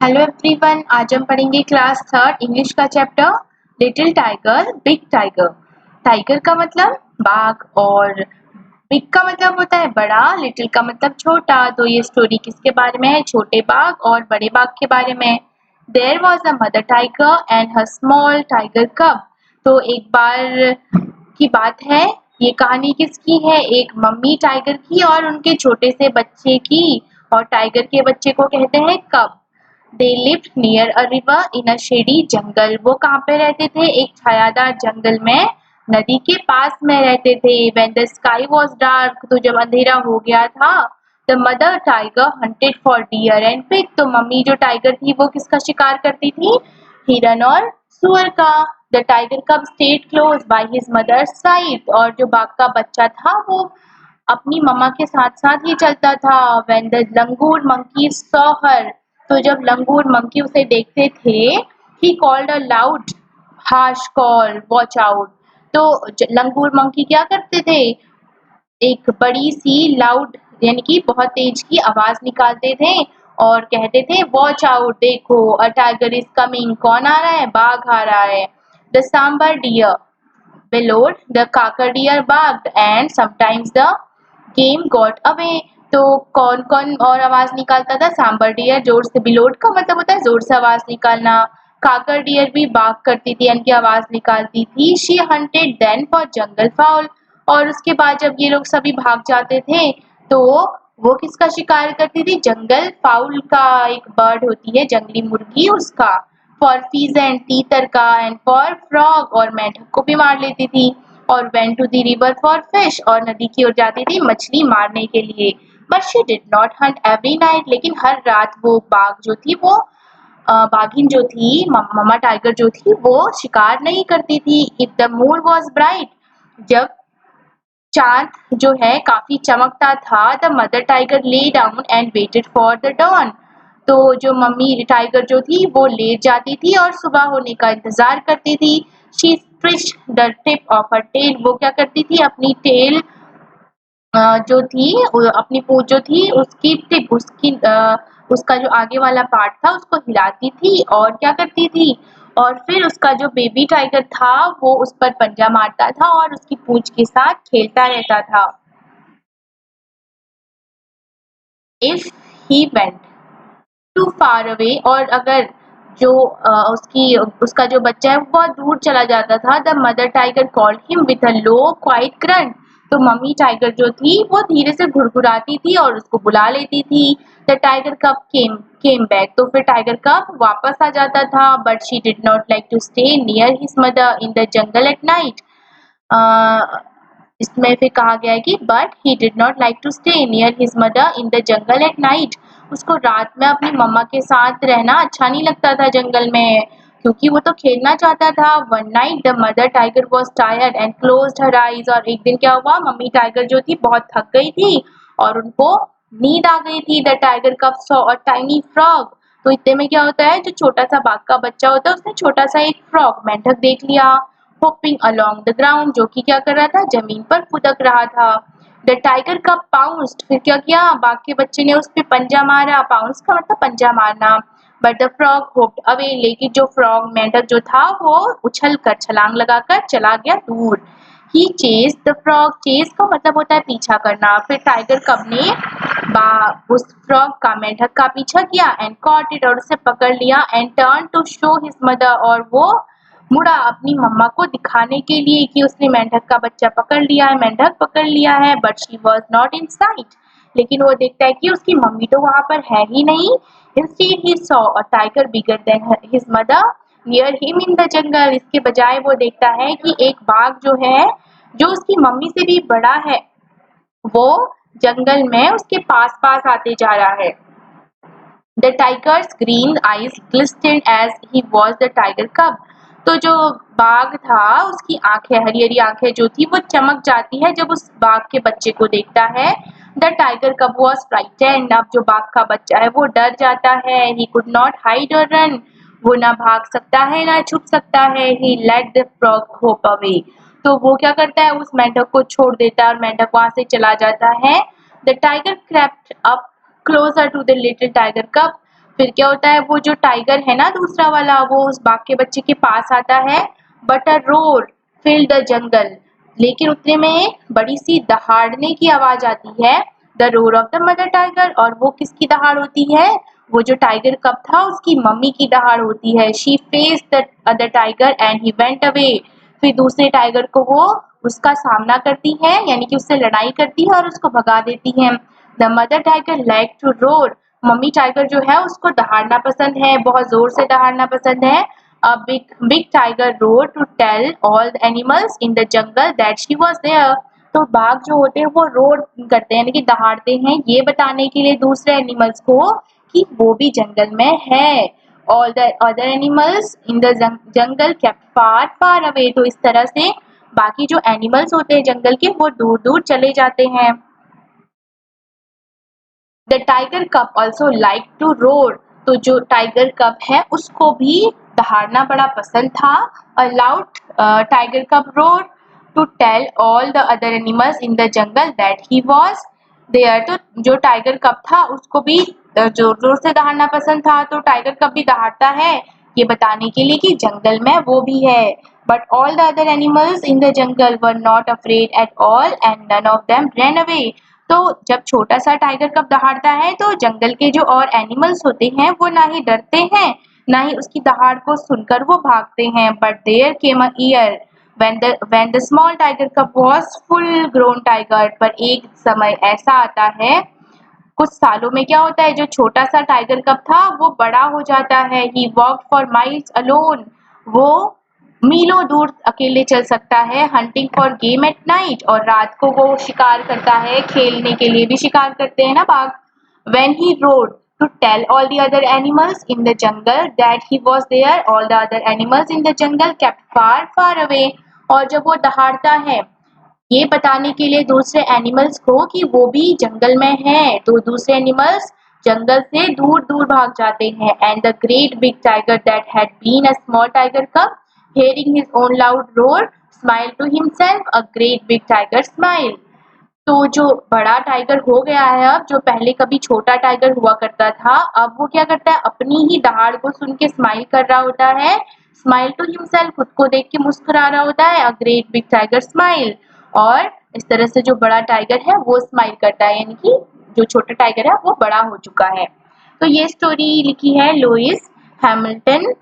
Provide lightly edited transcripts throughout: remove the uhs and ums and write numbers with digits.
Hello everyone, आज हम पढ़ेंगे क्लास थर्ड इंग्लिश का chapter little tiger big tiger. Tiger का मतलब बाघ और बिग का मतलब होता है बड़ा, लिटिल का मतलब छोटा। तो ये स्टोरी किसके बारे में है? छोटे बाघ और बड़े बाघ के बारे में। There was a mother tiger and her small tiger cub. तो एक बार की बात है। ये कहानी किसकी है? एक मम्मी टाइगर की और उनके छोटे से बच्चे की। और टाइगर के बच्चे को कहते हैं cub. They lived near a river in a shady jungle. वो कहाँ पे रहते थे? एक छायादार जंगल में, नदी के पास में रहते थे। When the sky was dark, तो जब अंधेरा हो गया था, the mother tiger hunted for deer and pig. तो मम्मी जो टाइगर थी वो किसका शिकार करती थी? हिरन और सुअर का। The tiger cub stayed close by his mother's side. और जो बाघ का बच्चा था वो अपनी मम्मा के साथ-साथ ही चलता था। When the langur monkey saw her, तो जब लंगूर मंकी उसे देखते थे, he called a loud harsh call, watch out. तो लंगूर मंकी क्या करते थे? एक बड़ी सी लाउड यानी कि बहुत तेज की आवाज निकालते थे और कहते थे वॉच आउट, देखो अ टाइगर इज कमिंग। कौन आ रहा है? बाघ आ रहा है। The sambar deer bellowed, the kakar deer barked and sometimes the game got away। तो कौन कौन और आवाज निकालता था? सांबर डियर जोर से, बिलोड का मतलब होता है जोर से आवाज निकालना। काकर डियर भी बाक करती थी यानी कि आवाज निकालती थी। She hunted then for jungle fowl. और उसके बाद जब ये लोग सभी भाग जाते थे तो वो किसका शिकार करती थी? जंगल फाउल का, एक बर्ड होती है जंगली मुर्गी, उसका। फॉर फीजेंट तीतर का, एंड फॉर फ्रॉग और मेंढक को भी मार लेती थी। और went to the river for fish, और नदी की ओर जाती थी मछली मारने के लिए। But she did not Hunt every night, लेकिन हर रात वो बाघ जो थी वो बाघिन जो थी, मम्मा टाइगर जो थी वो शिकार नहीं करती थी। If the moon was bright, जब चांद जो है काफी चमकता था, the mother tiger lay down and waited for the dawn. तो जो मम्मी टाइगर जो थी वो लेट जाती थी और सुबह होने का इंतजार करती थी। She stretched the tip of her tail, वो क्या करती थी? अपनी टेल जो थी अपनी पूंछ जो थी उसकी टिप, उसका जो आगे वाला पार्ट था उसको हिलाती थी और क्या करती थी? और फिर उसका जो बेबी टाइगर था वो उस पर पंजा मारता था और उसकी पूंछ के साथ खेलता रहता था। If he went too far away, और अगर जो उसका जो बच्चा है वो बहुत दूर चला जाता था, the mother tiger called him with a low quite grunt. तो मम्मी टाइगर जो थी वो धीरे से घुड़घुड़ाती थी और उसको बुला लेती थी। द टाइगर कब केम बैक, तो फिर टाइगर कब वापस आ जाता था। But she did not like to stay near his mother in the jungle at night. इसमें फिर कहा गया है कि but he did not like to stay near his mother in the jungle at night. उसको रात में अपनी मम्मा के साथ रहना अच्छा नहीं लगता था जंगल में, क्योंकि वो तो खेलना चाहता था। One night the mother tiger was tired and closed her eyes, और एक दिन क्या हुआ? मम्मी टाइगर जो थी बहुत थक गई थी और उनको नींद आ गई थी। द टाइगर कब सॉ अ टाइनी फ्रॉग, तो इतने में क्या होता है, जो छोटा सा बाघ का बच्चा होता है उसने छोटा सा एक फ्रॉग, मेंढक देख लिया। होपिंग अलोंग द ग्राउंड, जो कि क्या कर रहा था? जमीन पर फुदक रहा था। द टाइगर कब पाउंस्ड, फिर क्या किया? बाघ के बच्चे ने उस पे पंजा मारा। पाउंस का मतलब पंजा मारना। But the frog hoped away, लेकिन जो फ्रॉग मेंढक जो था वो उछल कर, छलांग लगाकर चला गया दूर। ही चेज द फ्रॉग, चेज का मतलब होता है पीछा करना। फिर टाइगर कब ने उस फ्रॉग का, मेंढक का पीछा किया एंड कॉट इट, और उसे पकड़ लिया। And turn to show his mother, और वो मुड़ा अपनी मम्मा को दिखाने के लिए कि उसने मेंढक का बच्चा पकड़ लिया है, मेंढक पकड़ लिया है। But she was not in site, लेकिन वो देखता है कि उसकी मम्मी तो वहां पर है ही नहीं। Instead he saw a tiger bigger than his mother near him in the जंगल, इसके बजाय वो देखता है कि एक बाघ जो है, जो उसकी मम्मी से भी बड़ा है, वो जंगल में उसके पास पास आते जा रहा है। The tiger's green eyes glistened as he watched the tiger cub। तो जो बाघ था उसकी आंखें, हरी हरी आंखें जो थी वो चमक जाती है जब उस बाघ के बच्चे को देखता है। द टाइगर कब वॉज फ्राइटेंड, अब जो बाघ का बच्चा है वो डर जाता है। He could not hide or run, वो ना भाग सकता है ना छुप सकता है। He let the frog hop away, तो वो क्या करता है? उस मेंढक को छोड़ देता है और मेंढक वहां से चला जाता है। The tiger crept up closer to the little tiger cub, फिर क्या होता है, वो जो टाइगर है ना दूसरा वाला, वो उस बाघ के बच्चे के पास आता है। But a roar filled the jungle, लेकिन उतने में बड़ी सी दहाड़ने की आवाज आती है। The roar of the mother tiger, और वो किसकी दहाड़ होती है? वो जो टाइगर कब था उसकी मम्मी की दहाड़ होती है। She face the other tiger and he went away, फिर दूसरे टाइगर को वो उसका सामना करती है, यानी कि उससे लड़ाई करती है और उसको भगा देती है। The mother tiger like to roar, mummy tiger जो है उसको दहाड़ना पसंद है, बहुत जोर से दहाड़ना पसंद है। A big tiger roar to tell all the animals in the jungle that she was there, तो बाघ जो होते हैं वो रोर करते हैं, यानी कि दहाड़ते हैं, ये बताने के लिए दूसरे एनिमल्स को कि वो भी जंगल में है। All the other animals in the jungle kept far far away, तो इस तरह से बाकी जो एनिमल्स होते हैं जंगल के वो दूर दूर चले जाते हैं। The tiger cub also like to roar, तो जो टाइगर कप है उसको भी दहाड़ना बड़ा पसंद था। A loud tiger cub roar to tell all the other animals in the jungle that he was there, तो जो टाइगर कप था उसको भी जोर जोर से दहाड़ना पसंद था, तो टाइगर कप भी दहाड़ता है ये बताने के लिए कि जंगल में वो भी है। But all the other animals in the jungle were not afraid at all and none of them ran away, तो जब छोटा सा टाइगर कब दहाड़ता है तो जंगल के जो और एनिमल्स होते हैं वो ना ही डरते हैं ना ही उसकी दहाड़ को सुनकर वो भागते हैं। But there came a year when the small tiger cub was full grown tiger, पर एक समय ऐसा आता है कुछ सालों में क्या होता है, जो छोटा सा टाइगर कब था वो बड़ा हो जाता है। ही वॉक फॉर माइल्स अलोन, वो मीलों दूर अकेले चल सकता है। Hunting for game at night, और रात को वो शिकार करता है, खेलने के लिए भी शिकार करते हैं ना बाघ। When he rode to tell all the other animals in the jungle that he was there, all the other animals in the jungle kept far far away, और जब वो दहाड़ता है ये बताने के लिए दूसरे एनिमल्स को कि वो भी जंगल में है, तो दूसरे एनिमल्स जंगल से दूर दूर भाग जाते हैं। And the great big tiger that had been a small tiger cub, hearing his own loud roar, smiled to himself a great big tiger smile, तो जो बड़ा टाइगर हो गया है अब, जो पहले कभी छोटा टाइगर हुआ करता था, अब वो क्या करता है, अपनी ही दहाड़ को सुन के स्माइल कर रहा होता है। स्माइल टू हिमसेल्फ, खुद को देख के मुस्कुरा रहा होता है। A great big tiger smile, और इस तरह से जो बड़ा टाइगर है वो स्माइल करता है, यानी कि जो छोटा टाइगर है वो बड़ा हो चुका है। तो ये स्टोरी लिखी है लुइस हैमिल्टन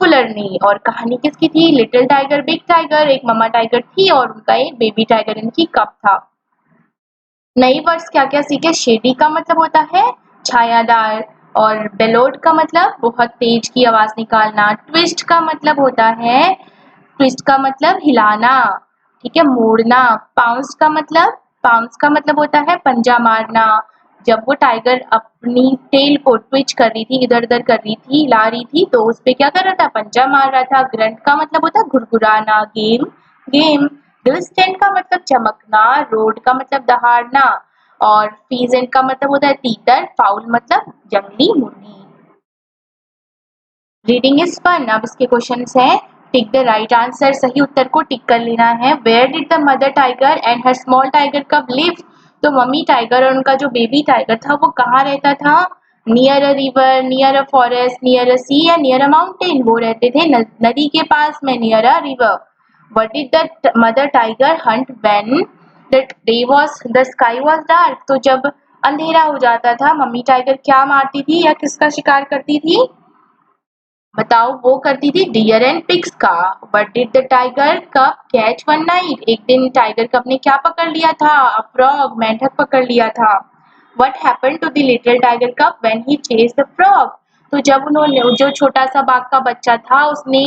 फुलर ने, और कहानी किसकी थी? लिटिल टाइगर बिग टाइगर, एक ममा टाइगर थी और उनका एक बेबी टाइगर यानी कि कब था। नई वर्ड्स क्या क्या सीखे? शेडी का मतलब होता है छायादार, और बेलोड का मतलब बहुत तेज की आवाज निकालना। ट्विस्ट का मतलब होता है, ट्विस्ट का मतलब हिलाना, ठीक है, मोड़ना। पाउंस का मतलब होता है पंजा मारना। जब वो टाइगर अपनी टेल को ट्विच कर रही थी, इधर उधर कर रही थी, हिला रही थी, तो उस पे क्या कर रहा था? पंजा मार रहा था। ग्रंट का मतलब होता है घुरघुराना। गेम गेम ग्लिस्टेंट का मतलब चमकना। रोड का मतलब दहाड़ना, और फीजेंट का मतलब होता है तीतर। फाउल मतलब जंगली मुर्गी। Reading is fun. अब इसके क्वेश्चंस है, टिक द राइट आंसर, सही उत्तर को टिक कर लेना है। Where did the mother tiger and her small tiger cub live, तो मम्मी टाइगर और उनका जो बेबी टाइगर था वो कहाँ रहता था? Near a river, near a forest, near a sea, या नियर अ माउंटेन, वो रहते थे नदी के पास में, near a river. What did the mother tiger Hunt when the day was the sky was dark, तो जब अंधेरा हो जाता था मम्मी टाइगर क्या मारती थी या किसका शिकार करती थी? बताओ, वो करती थी डियर एंड पिग्स का। बट डिड द टाइगर कब कैच वन नाइट, एक दिन टाइगर कब ने क्या पकड़ लिया था? अ फ्रॉग, मेंढक पकड़ लिया था। What happened to the little tiger cub when he chase the frog, तो जब उन्होंने जो छोटा सा बाघ का बच्चा था उसने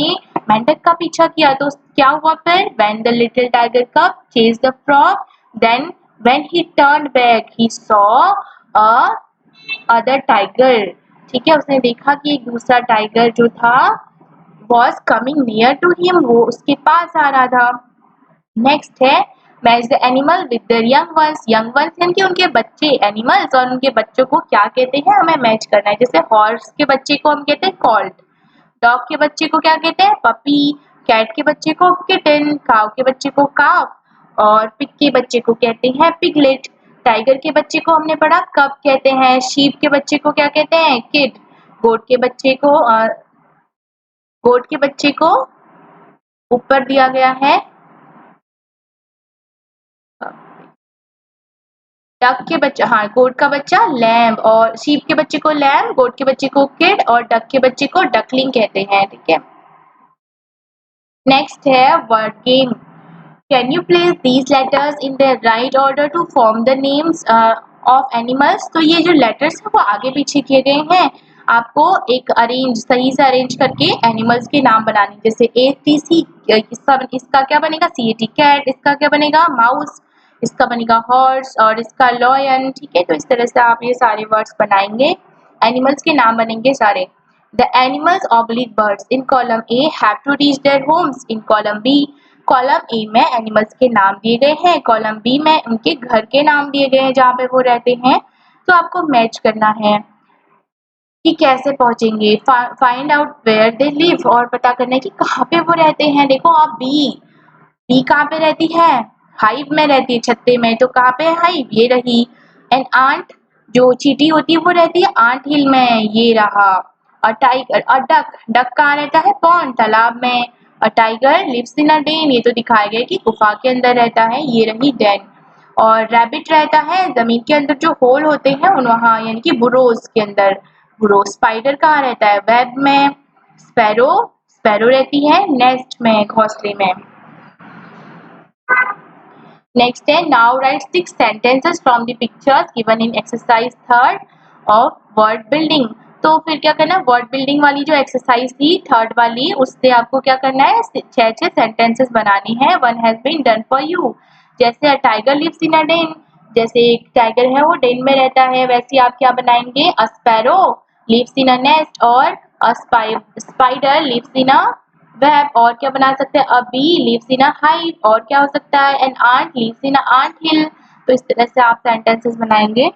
मेंढक का पीछा किया तो क्या हुआ फिर? When the little tiger cub chase the frog, then when he turned back he saw a other tiger, ठीक है, उसने देखा कि एक दूसरा टाइगर जो था was coming near to him, वो उसके पास आ रहा था। नेक्स्ट है, match the animal with their young ones यानी कि उनके बच्चे, एनिमल्स और उनके बच्चों को क्या कहते हैं हमें मैच करना है। जैसे हॉर्स के बच्चे को हम कहते हैं कॉल्ट, डॉग के बच्चे को क्या कहते हैं? पपी, कैट के बच्चे को किटन, काऊ के बच्चे को काफ, और पिग के बच्चे को कहते हैं पिगलेट। टाइगर के बच्चे को हमने पढ़ा कब कहते हैं। शीप के बच्चे को क्या कहते हैं? किड। गोट के बच्चे को ऊपर दिया गया है, डक के बच्चा, हाँ गोट का बच्चा लैम्ब, और शीप के बच्चे को लैम्ब, गोट के बच्चे को किड और डक के बच्चे को डकलिंग कहते हैं, ठीक है। नेक्स्ट है word game. Can you place these letters in the right order to form the names of animals. तो ये जो लेटर्स है वो आगे पीछे किए गए हैं, आपको एक सही से अरेंज करके एनिमल्स के नाम बनाने, जैसे ATC, इसका क्या बनेगा CAT कैट, इसका क्या बनेगा माउस, इसका बनेगा हॉर्स और इसका लॉयन, ठीक है। तो इस तरह से आप ये सारे वर्ड्स बनाएंगे, एनिमल्स के नाम बनेंगे सारे। The animals oblique birds in column A have to reach their homes in column B। Column A में एनिमल्स के नाम दिए गए हैं, कॉलम बी में उनके घर के नाम दिए गए हैं जहाँ पे वो रहते हैं। तो आपको मैच करना है कि कैसे पहुंचेंगे, find out where they live, और पता करना है कि कहाँ पे वो रहते हैं। देखो आप बी कहाँ पे रहती है, हाइव में रहती है, छत्ते में। तो कहाँ पे है हाइव, ये रही। एंड आंट, जो चींटी होती है वो रहती है आंट हिल में, ये रहा। अ टाइगर, अ डक कहाँ रहता है, पॉन्ड, तालाब में। A tiger lives in a den, ये तो दिखाया गया कि गुफा के अंदर रहता है, ये रही डेन। और रैबिट रहता है जमीन के अंदर, जो होल होते हैं उन वहाँ, यानी कि बुरोज के अंदर बुरो। स्पाइडर कहाँ रहता है, वेब में। स्पैरो रहती है नेस्ट में, घोंसले में। नेक्स्ट है now right 6 sentences from the pictures given in exercise 3rd of word building। तो फिर क्या करना है, वर्ड बिल्डिंग वाली जो एक्सरसाइज थी 3rd वाली, उससे आपको क्या करना है, 6 सेंटेंसेस बनानी है। One has been done for you. जैसे a tiger lives in a den, जैसे एक टाइगर है वो डेन में रहता है, वैसे आप क्या बनाएंगे, a sparrow lives in a nest, और a spider lives in a web, और क्या बना सकते हैं, a bee lives in a hive, और क्या हो सकता है, an ant lives in a ant hill. तो इस तरह से आप सेंटेंसेस बनाएंगे।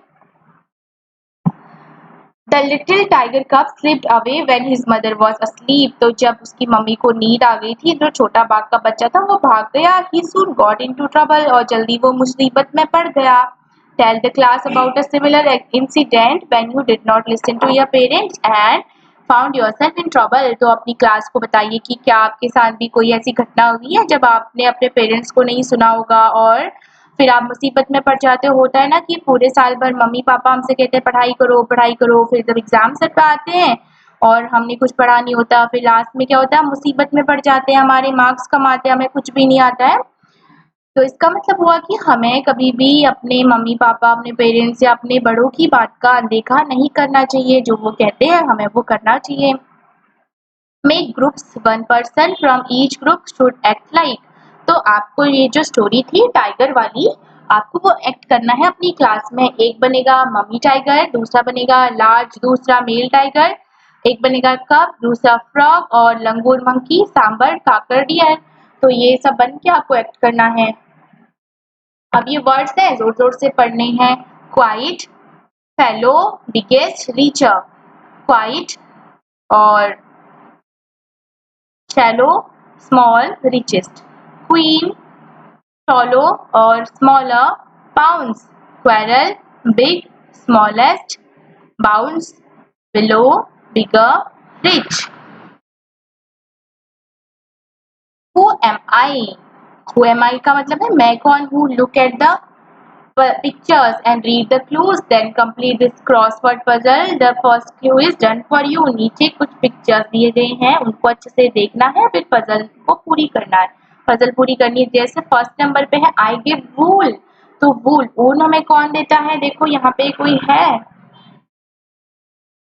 The little tiger cub slipped away when his mother was asleep। तो जब उसकी मम्मी को नींद आ गई थी, जो छोटा बाघ का बच्चा था वो भाग गया। ही soon got into trouble, और जल्दी वो मुसीबत में पड़ गया। Tell the class about a similar incident when you did not listen to your parents and found yourself in trouble। तो अपनी क्लास को बताइए कि क्या आपके साथ भी कोई ऐसी घटना हुई है जब आपने अपने पेरेंट्स को नहीं सुना होगा और फिर आप मुसीबत में पड़ जाते हो। होता है ना कि पूरे साल भर मम्मी पापा हमसे कहते हैं पढ़ाई करो, फिर जब एग्जाम सर पे आते हैं और हमने कुछ पढ़ा नहीं होता, फिर लास्ट में क्या होता है, मुसीबत में पड़ जाते हैं, हमारे मार्क्स कम आते हैं, हमें कुछ भी नहीं आता है। तो इसका मतलब हुआ कि हमें कभी भी अपने मम्मी पापा, अपने पेरेंट्स या अपने बड़ों की बात का अनदेखा नहीं करना चाहिए, जो वो कहते हैं हमें वो करना चाहिए। Make groups, one person from each group should act like. तो आपको ये जो स्टोरी थी टाइगर वाली, आपको वो एक्ट करना है अपनी क्लास में। एक बनेगा मम्मी टाइगर, दूसरा बनेगा लार्ज, दूसरा मेल टाइगर, एक बनेगा कप, दूसरा फ्रॉग, और लंगूर मंकी, सांबर काकर डियर। तो ये सब बन के आपको एक्ट करना है। अब ये वर्ड्स हैं, जोर जोर से पढ़ने हैं। Quiet, fellow, biggest, richer. Quiet और shallow, small, richest. Queen, taller और smaller, pounce. Quarrel, big, smallest, bounce, below, bigger, rich. Who am I, who am I का मतलब है मैं कौन हूँ। Look at the pictures and read the clues, then complete this crossword puzzle। The first clue is done for you। नीचे कुछ pictures दिए गए हैं, उनको अच्छे से देखना है, फिर पजल को पूरी करना है। पजल पूरी करनी है। जैसे फर्स्ट नंबर पे है आई गिव वूल, तो वूल ऊन हमें कौन देता है, देखो यहाँ पे कोई है,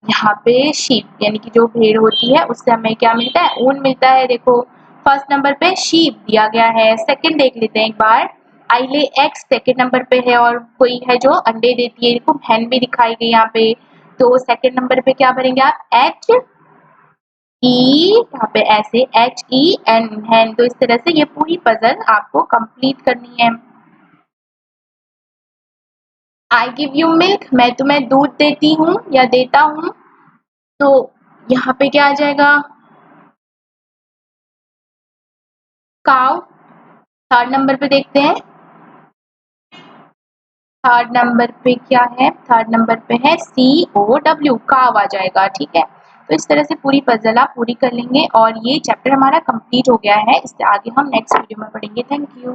यहाँ पे शीप यानी कि जो भेड़ होती है उससे हमें क्या मिलता है, ऊन मिलता है। देखो फर्स्ट नंबर पे शीप दिया गया है। सेकंड देख लेते हैं एक बार, आई ले एग्स सेकंड नंबर पे है, और कोई है जो अंडे देती है, देखो हैन भी दिखाई गई यहाँ पे। तो सेकंड नंबर पे क्या भरेंगे आप, एच ई, यहाँ पे ऐसे HEN, हैन। तो इस तरह से ये पूरी पजल आपको कंप्लीट करनी है। आई गिव यू मिल्क, मैं तुम्हें दूध देती हूँ या देता हूँ, तो यहाँ पे क्या आ जाएगा, काउ। थर्ड नंबर पे देखते हैं, थर्ड नंबर पे क्या है, थर्ड नंबर पे है COW, काव आ जाएगा, ठीक है। तो इस तरह से पूरी पजल आप पूरी कर लेंगे और ये चैप्टर हमारा कंप्लीट हो गया है। इससे आगे हम नेक्स्ट वीडियो में पढ़ेंगे। Thank you.